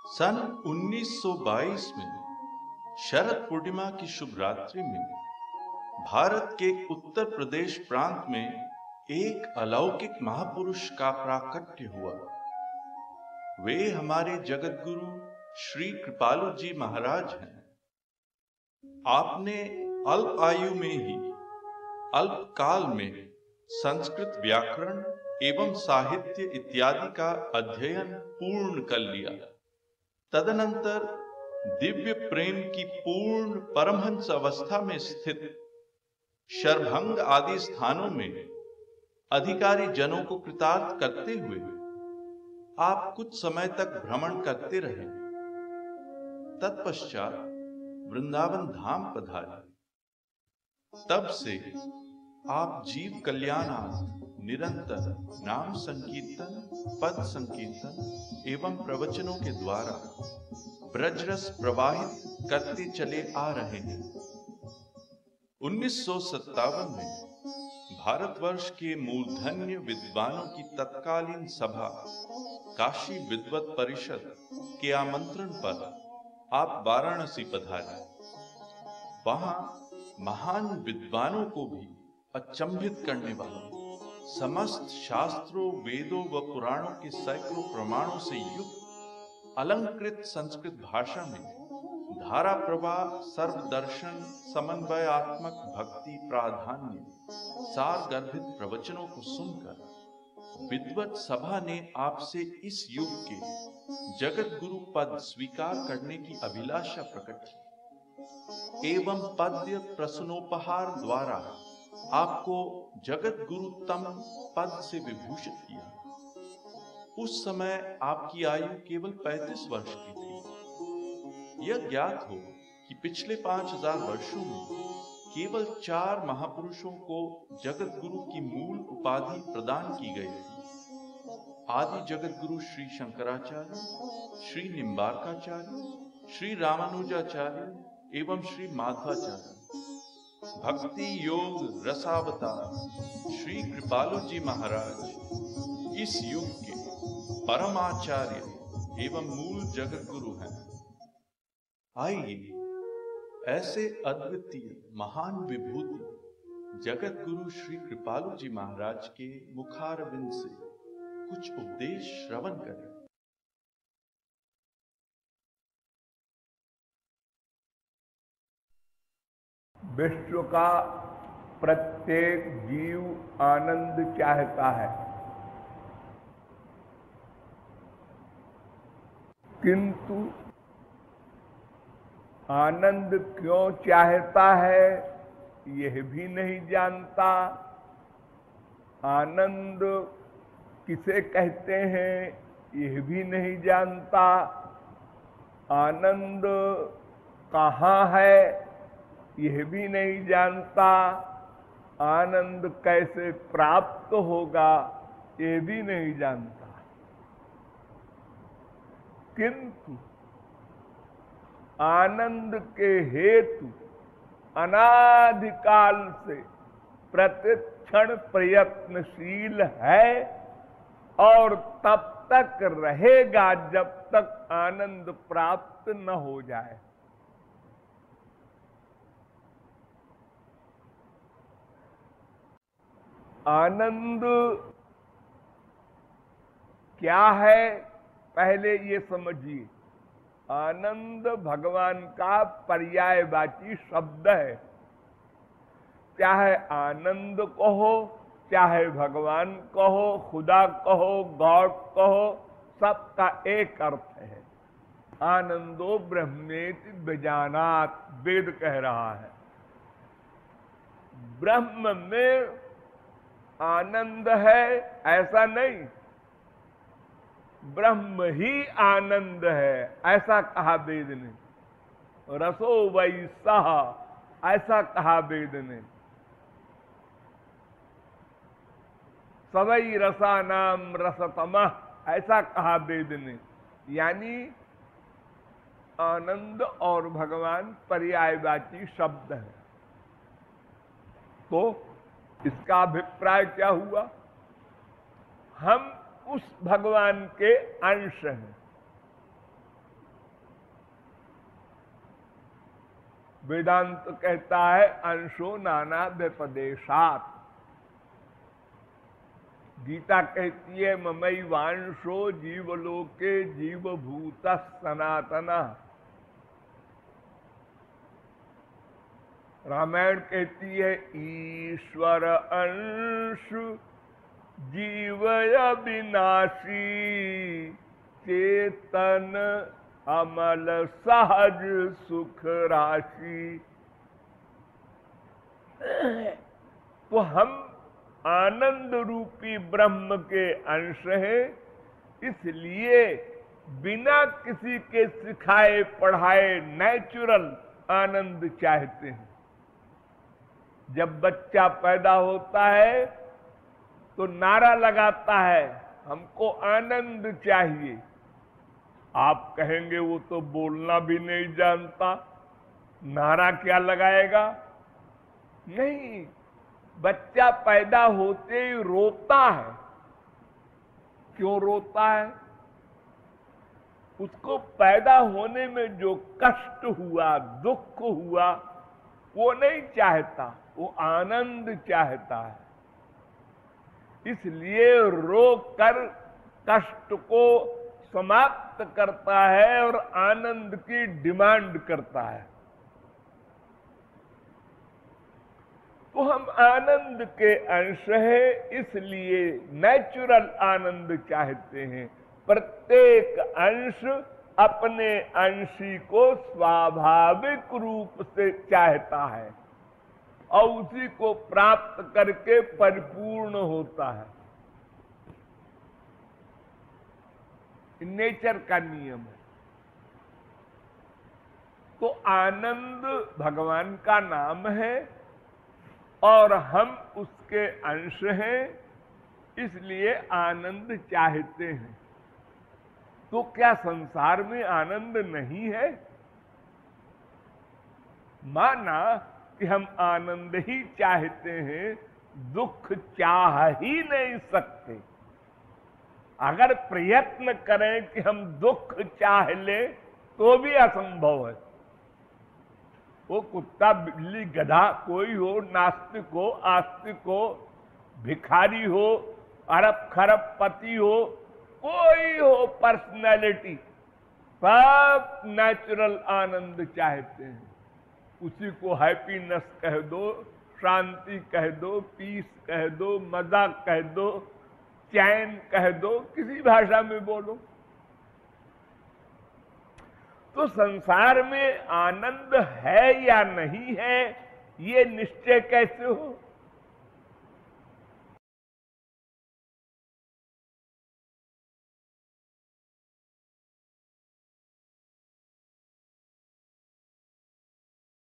सन 1922 में शरद पूर्णिमा की शुभ रात्रि में भारत के उत्तर प्रदेश प्रांत में एक अलौकिक महापुरुष का प्राकट्य हुआ। वे हमारे जगत गुरु श्री कृपालु जी महाराज हैं। आपने अल्प आयु में ही अल्प काल में संस्कृत व्याकरण एवं साहित्य इत्यादि का अध्ययन पूर्ण कर लिया। तदनंतर दिव्य प्रेम की पूर्ण परमहंस अवस्था में स्थित शरभंग आदि स्थानों में अधिकारी जनों को कृतार्थ करते हुए आप कुछ समय तक भ्रमण करते रहे। तत्पश्चात वृंदावन धाम पधारे। तब से आप जीव कल्याणार्थ निरंतर नाम संकीर्तन, पद संकीर्तन एवं प्रवचनों के द्वारा ब्रजरस प्रवाहित करते चले आ रहे हैं। 1957 में भारतवर्ष के मूर्धन्य विद्वानों की तत्कालीन सभा काशी विद्वत परिषद के आमंत्रण पर आप वाराणसी पधारे। वहां महान विद्वानों को भी अचंभित करने वाला समस्त शास्त्रों, वेदों व पुराणों के सैकड़ों प्रमाणों से युक्त अलंकृत संस्कृत भाषा में धारा प्रवाह, सर्वदर्शन, समन्वयात्मक भक्ति प्राधान्य सार गर्भित प्रवचनों को सुनकर विद्वत सभा ने आपसे इस युग के जगत गुरु पद स्वीकार करने की अभिलाषा प्रकट की एवं पद्य प्रश्नोपहार द्वारा आपको जगत गुरुतम पद से विभूषित किया। उस समय आपकी आयु केवल 35 वर्ष की थी। यह ज्ञात हो कि पिछले 5000 वर्षों में केवल 4 महापुरुषों को जगत गुरु की मूल उपाधि प्रदान की गई थी। आदि जगत गुरु श्री शंकराचार्य, श्री निम्बार्काचार्य, श्री रामानुजाचार्य एवं श्री माधवाचार्य। भक्ति योग रसावतार श्री कृपालु जी महाराज इस युग के परमाचार्य एवं मूल जगत गुरु हैं। आइए ऐसे अद्वितीय महान विभूति जगत गुरु श्री कृपालु जी महाराज के मुखारविंद से कुछ उपदेश श्रवण करें। विश्व का प्रत्येक जीव आनंद चाहता है, किंतु आनंद क्यों चाहता है यह भी नहीं जानता। आनंद किसे कहते हैं यह भी नहीं जानता। आनंद कहाँ है यह भी नहीं जानता। आनंद कैसे प्राप्त होगा यह भी नहीं जानता। किंतु आनंद के हेतु अनादिकाल से प्रतिक्षण प्रयत्नशील है और तब तक रहेगा जब तक आनंद प्राप्त न हो जाए। आनंद क्या है पहले ये समझिए। आनंद भगवान का पर्यायवाची शब्द है। चाहे आनंद कहो, चाहे भगवान कहो, खुदा कहो, गॉड कहो, सबका एक अर्थ है। आनंदो ब्रह्मेति विजानात वेद कह रहा है। ब्रह्म में आनंद है ऐसा नहीं, ब्रह्म ही आनंद है ऐसा कहा वेद ने। रसो वै सः ऐसा कहा वेद ने। सवै रसानाम रसतमः ऐसा कहा वेद ने। यानी आनंद और भगवान पर्यायवाची शब्द है। तो इसका अभिप्राय क्या हुआ? हम उस भगवान के अंश हैं। वेदांत कहता है अंशो नाना व्यपदेशात। गीता कहती है ममई वांशो जीवलोके जीवभूत सनातना। रामायण कहती है ईश्वर अंश जीवय विनाशी चेतन अमल सहज सुख राशि। तो हम आनंद रूपी ब्रह्म के अंश हैं, इसलिए बिना किसी के सिखाए पढ़ाए नेचुरल आनंद चाहते हैं। जब बच्चा पैदा होता है तो नारा लगाता है हमको आनंद चाहिए। आप कहेंगे वो तो बोलना भी नहीं जानता, नारा क्या लगाएगा? नहीं, बच्चा पैदा होते ही रोता है। क्यों रोता है? उसको पैदा होने में जो कष्ट हुआ, दुख हुआ, वो नहीं चाहता, वो आनंद चाहता है। इसलिए रो कर कष्ट को समाप्त करता है और आनंद की डिमांड करता है। तो हम आनंद के अंश हैं, इसलिए नेचुरल आनंद चाहते हैं। प्रत्येक अंश अपने अंशी को स्वाभाविक रूप से चाहता है और उसी को प्राप्त करके परिपूर्ण होता है। नेचर का नियम है। तो आनंद भगवान का नाम है और हम उसके अंश हैं, इसलिए आनंद चाहते हैं। तो क्या संसार में आनंद नहीं है? माना कि हम आनंद ही चाहते हैं, दुख चाह ही नहीं सकते। अगर प्रयत्न करें कि हम दुख चाह लें तो भी असंभव है। वो कुत्ता, बिल्ली, गधा कोई हो, नास्तिक हो, आस्तिक हो, भिखारी हो, अरब खरब पति हो, कोई हो पर्सनैलिटी, सब नेचुरल आनंद चाहते हैं। उसी को हैप्पीनेस कह दो, शांति कह दो, पीस कह दो, मजा कह दो, चैन कह दो, किसी भाषा में बोलो। तो संसार में आनंद है या नहीं है, ये निश्चय कैसे हो?